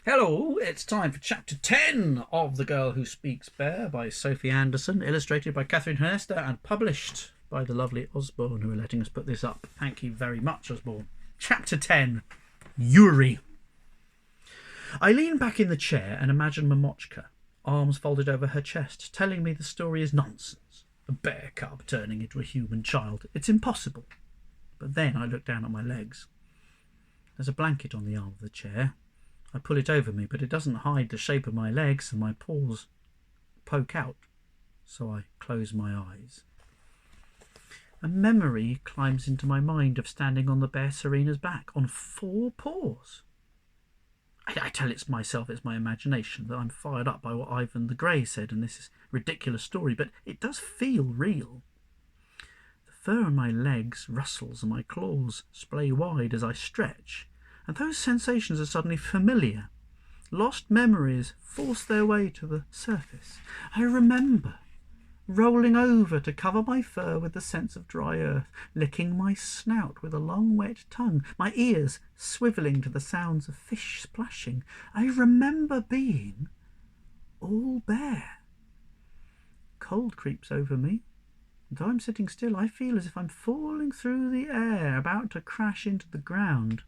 Hello, it's time for Chapter 10 of The Girl Who Speaks Bear by Sophie Anderson, illustrated by Kathrin Honesta and published by the lovely Usborne, who are letting us put this up. Thank you very much, Usborne. Chapter 10, Yuri. I lean back in the chair and imagine Mamochka, arms folded over her chest, telling me the story is nonsense. A bear cub turning into a human child. It's impossible. But then I look down at my legs. There's a blanket on the arm of the chair. I pull it over me, but it doesn't hide the shape of my legs, and my paws poke out, so I close my eyes. A memory climbs into my mind of standing on the bear Serena's back, on 4 paws. I tell myself it's my imagination, that I'm fired up by what Ivan the Grey said, and this is a ridiculous story, but it does feel real. The fur on my legs rustles and my claws splay wide as I stretch, and those sensations are suddenly familiar. Lost memories force their way to the surface. I remember rolling over to cover my fur with the sense of dry earth, licking my snout with a long wet tongue, my ears swivelling to the sounds of fish splashing. I remember being all bear. Cold creeps over me. Though I'm sitting still, I feel as if I'm falling through the air, about to crash into the ground.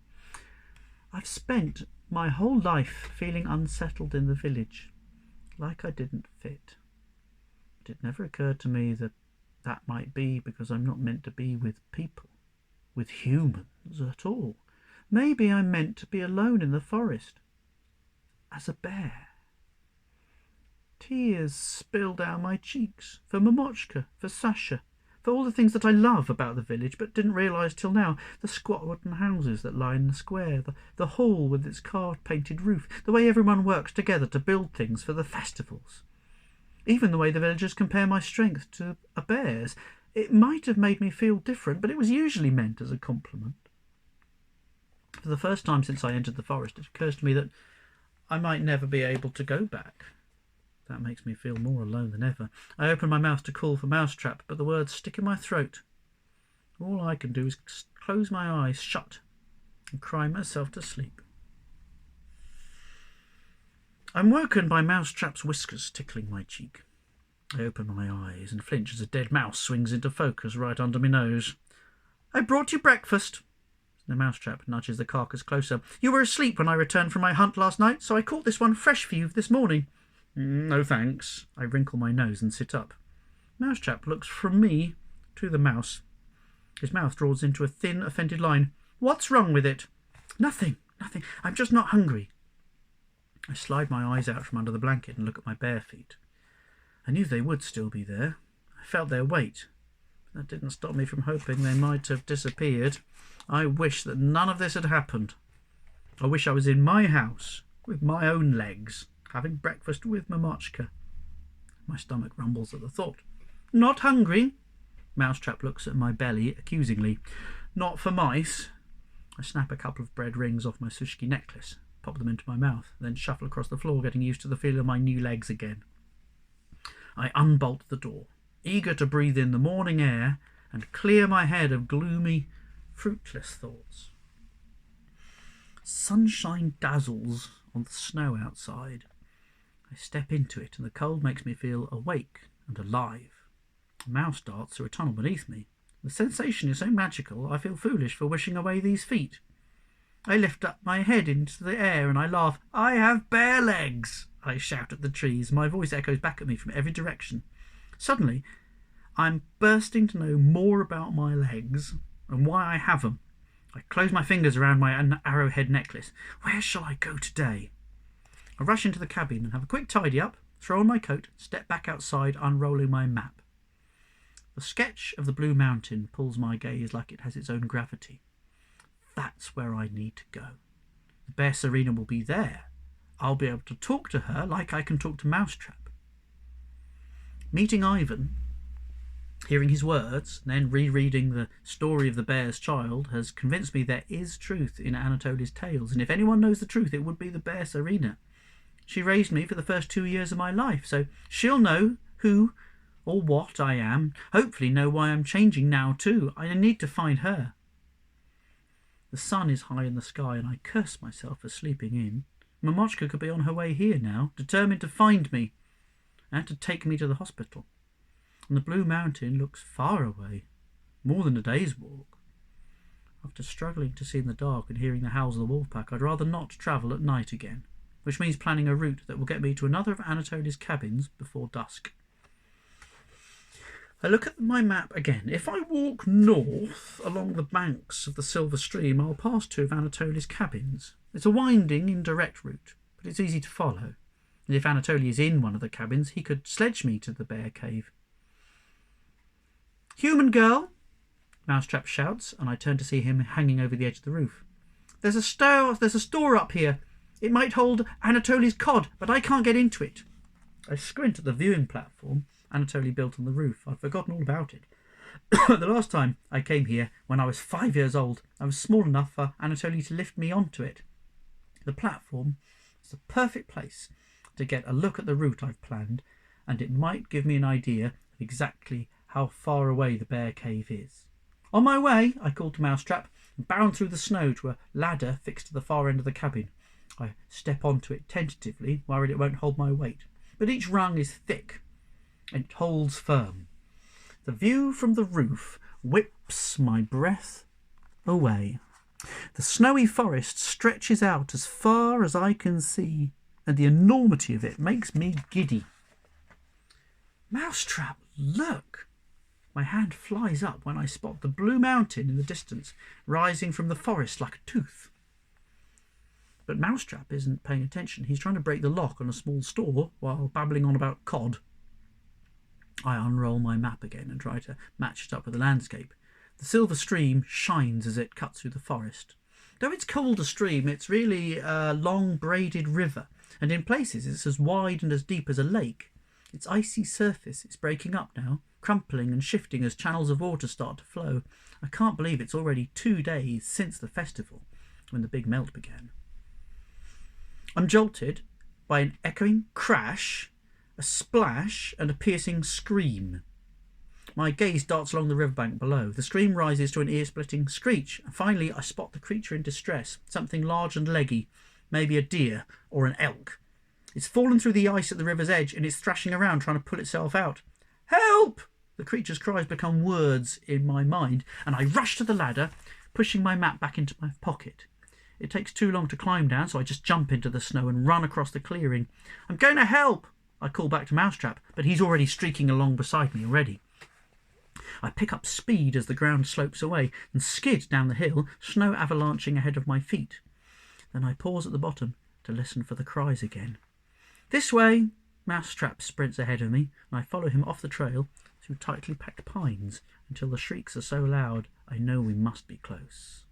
I've spent my whole life feeling unsettled in the village, like I didn't fit. But it never occurred to me that that might be because I'm not meant to be with people, with humans at all. Maybe I'm meant to be alone in the forest, as a bear. Tears spill down my cheeks, for Mamochka, for Sasha, for all the things that I love about the village but didn't realise till now. The squat wooden houses that line the square, the hall with its card-painted roof, the way everyone works together to build things for the festivals. Even the way the villagers compare my strength to a bear's. It might have made me feel different, but it was usually meant as a compliment. For the first time since I entered the forest, it occurs to me that I might never be able to go back. That makes me feel more alone than ever. I open my mouth to call for Mousetrap, but the words stick in my throat. All I can do is close my eyes shut and cry myself to sleep. I'm woken by Mousetrap's whiskers tickling my cheek. I open my eyes and flinch as a dead mouse swings into focus right under my nose. "I brought you breakfast." The Mousetrap nudges the carcass closer. "You were asleep when I returned from my hunt last night, so I caught this one fresh for you this morning." "No thanks." I wrinkle my nose and sit up. Mousetrap looks from me to the mouse. His mouth draws into a thin, offended line. "What's wrong with it?" Nothing. I'm just not hungry." I slide my eyes out from under the blanket and look at my bare feet. I knew they would still be there. I felt their weight. That didn't stop me from hoping they might have disappeared. I wish that none of this had happened. I wish I was in my house, with my own legs, having breakfast with Mamochka. My stomach rumbles at the thought. "Not hungry?" Mousetrap looks at my belly accusingly. "Not for mice." I snap a couple of bread rings off my sushki necklace, pop them into my mouth, then shuffle across the floor, getting used to the feel of my new legs again. I unbolt the door, eager to breathe in the morning air and clear my head of gloomy, fruitless thoughts. Sunshine dazzles on the snow outside. I step into it, and the cold makes me feel awake and alive. A mouse darts through a tunnel beneath me. The sensation is so magical, I feel foolish for wishing away these feet. I lift up my head into the air and I laugh. "I have bare legs!" I shout at the trees. My voice echoes back at me from every direction. Suddenly, I'm bursting to know more about my legs and why I have them. I close my fingers around my arrowhead necklace. Where shall I go today? I rush into the cabin and have a quick tidy up, throw on my coat, step back outside, unrolling my map. The sketch of the Blue Mountain pulls my gaze like it has its own gravity. That's where I need to go. The bear Serena will be there. I'll be able to talk to her like I can talk to Mousetrap. Meeting Ivan, hearing his words, then rereading the story of the bear's child has convinced me there is truth in Anatoly's tales, and if anyone knows the truth, it would be the bear Serena. She raised me for the first 2 years of my life, so she'll know who or what I am, hopefully know why I'm changing now too. I need to find her. The sun is high in the sky, and I curse myself for sleeping in. Mamochka could be on her way here now, determined to find me and to take me to the hospital. And the Blue Mountain looks far away, more than a day's walk. After struggling to see in the dark and hearing the howls of the wolf pack, I'd rather not travel at night again, which means planning a route that will get me to another of Anatolia's cabins before dusk. I look at my map again. If I walk north along the banks of the Silver Stream, I'll pass two of Anatolia's cabins. It's a winding, indirect route, but it's easy to follow. And if Anatolia is in one of the cabins, he could sledge me to the bear cave. "Human girl!" Mousetrap shouts, and I turn to see him hanging over the edge of the roof. There's a store up here. It might hold Anatolia's cod, but I can't get into it." I squint at the viewing platform Anatolia built on the roof. I'd forgotten all about it. The last time I came here, when I was 5 years old, I was small enough for Anatolia to lift me onto it. The platform is the perfect place to get a look at the route I've planned, and it might give me an idea of exactly how far away the bear cave is. On my way, I call to Mousetrap and bound through the snow to a ladder fixed to the far end of the cabin. I step onto it tentatively, worried it won't hold my weight. But each rung is thick and it holds firm. The view from the roof whips my breath away. The snowy forest stretches out as far as I can see, and the enormity of it makes me giddy. "Mousetrap, look!" My hand flies up when I spot the Blue Mountain in the distance, rising from the forest like a tooth. But Mousetrap isn't paying attention. He's trying to break the lock on a small store while babbling on about cod. I unroll my map again and try to match it up with the landscape. The Silver Stream shines as it cuts through the forest. Though it's called a stream, it's really a long braided river, and in places it's as wide and as deep as a lake. Its icy surface is breaking up now, crumpling and shifting as channels of water start to flow. I can't believe it's already 2 days since the festival, when the big melt began. I'm jolted by an echoing crash, a splash, and a piercing scream. My gaze darts along the riverbank below. The scream rises to an ear-splitting screech, and finally I spot the creature in distress, something large and leggy, maybe a deer or an elk. It's fallen through the ice at the river's edge, and it's thrashing around trying to pull itself out. "Help!" The creature's cries become words in my mind, and I rush to the ladder, pushing my map back into my pocket. It takes too long to climb down, so I just jump into the snow and run across the clearing. "I'm going to help!" I call back to Mousetrap, but he's already streaking along beside me already. I pick up speed as the ground slopes away and skid down the hill, snow avalanching ahead of my feet. Then I pause at the bottom to listen for the cries again. "This way!" Mousetrap sprints ahead of me, and I follow him off the trail through tightly packed pines until the shrieks are so loud I know we must be close.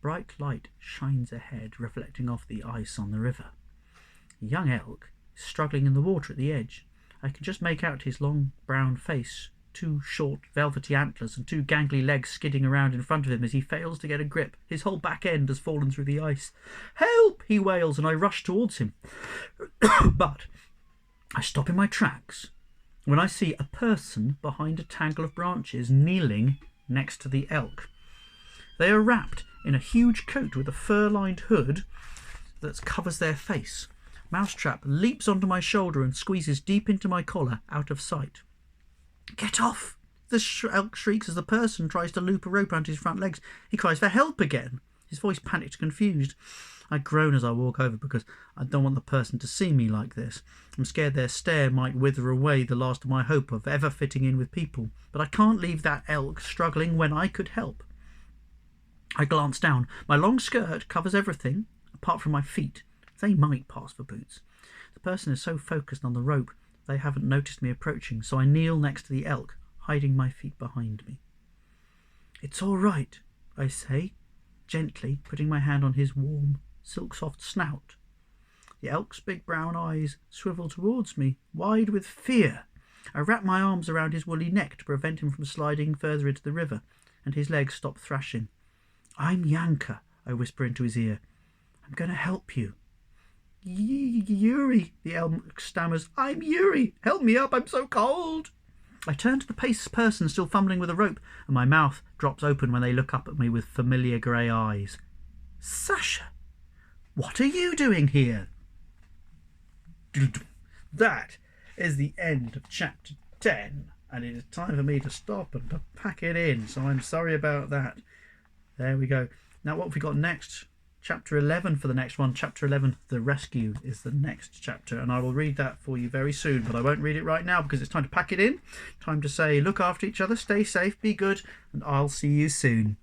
Bright light shines ahead, reflecting off the ice on the river. A young elk is struggling in the water at the edge. I can just make out his long brown face, 2 short velvety antlers and 2 gangly legs skidding around in front of him as he fails to get a grip. His whole back end has fallen through the ice. "Help!" he wails, and I rush towards him. But I stop in my tracks when I see a person behind a tangle of branches kneeling next to the elk. They are wrapped in a huge coat with a fur-lined hood that covers their face. Mousetrap leaps onto my shoulder and squeezes deep into my collar, out of sight. "Get off!" The elk shrieks as the person tries to loop a rope around his front legs. He cries for help again, his voice panicked and confused. I groan as I walk over because I don't want the person to see me like this. I'm scared their stare might wither away the last of my hope of ever fitting in with people, but I can't leave that elk struggling when I could help. I glance down. My long skirt covers everything apart from my feet. They might pass for boots. The person is so focused on the rope they haven't noticed me approaching, so I kneel next to the elk, hiding my feet behind me. "It's all right," I say, gently putting my hand on his warm, silk-soft snout. The elk's big brown eyes swivel towards me, wide with fear. I wrap my arms around his woolly neck to prevent him from sliding further into the river, and his legs stop thrashing. "I'm Yanka," I whisper into his ear. "I'm going to help you." "Yuri," the elk stammers. "I'm Yuri. Help me up, I'm so cold." I turn to the person still fumbling with a rope, and my mouth drops open when they look up at me with familiar grey eyes. "Sasha, What are you doing here? That is the end of chapter 10, and it is time for me to stop and to pack it in, so I'm sorry about that. There we go. Now what have we got next? Chapter 11 for the next one. Chapter 11, The Rescue, is the next chapter, and I will read that for you very soon, but I won't read it right now because it's time to pack it in. Time to say look after each other, stay safe, be good, and I'll see you soon.